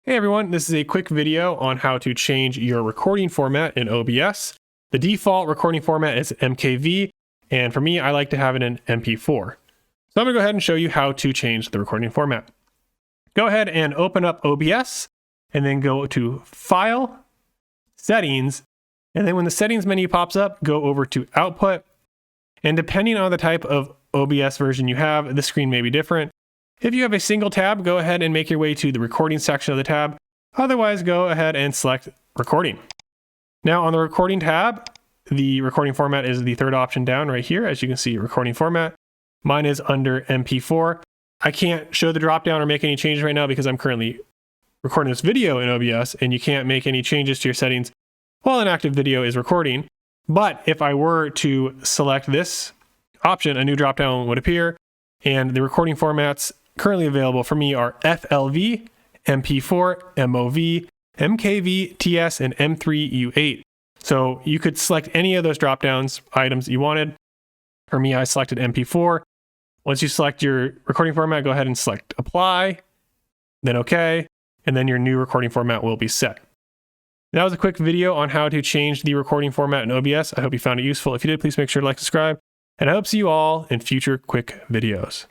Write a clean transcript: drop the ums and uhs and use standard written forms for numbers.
Hey everyone, this is a quick video on how to change your recording format in OBS. The default recording format is MKV, and for me, I like to have it in MP4. So I'm gonna go ahead and show you how to change the recording format. Go ahead and open up OBS, and then go to File, Settings, and then when the Settings menu pops up, go over to Output. And depending on the type of OBS version you have, the screen may be different. If you have a single tab, go ahead and make your way to the recording section of the tab. Otherwise, go ahead and select recording. Now on the recording tab, the recording format is the third option down right here. As you can see, recording format. Mine is under MP4. I can't show the dropdown or make any changes right now because I'm currently recording this video in OBS, and you can't make any changes to your settings while an active video is recording. But if I were to select this option, a new dropdown would appear, and the recording formats currently available for me are FLV, MP4, MOV, MKV, TS, and M3U8. So you could select any of those drop-downs items you wanted. For me, I selected MP4. Once you select your recording format, go ahead and select Apply, then OK, and then your new recording format will be set. That was a quick video on how to change the recording format in OBS. I hope you found it useful. If you did, please make sure to like, subscribe, and I hope to see you all in future quick videos.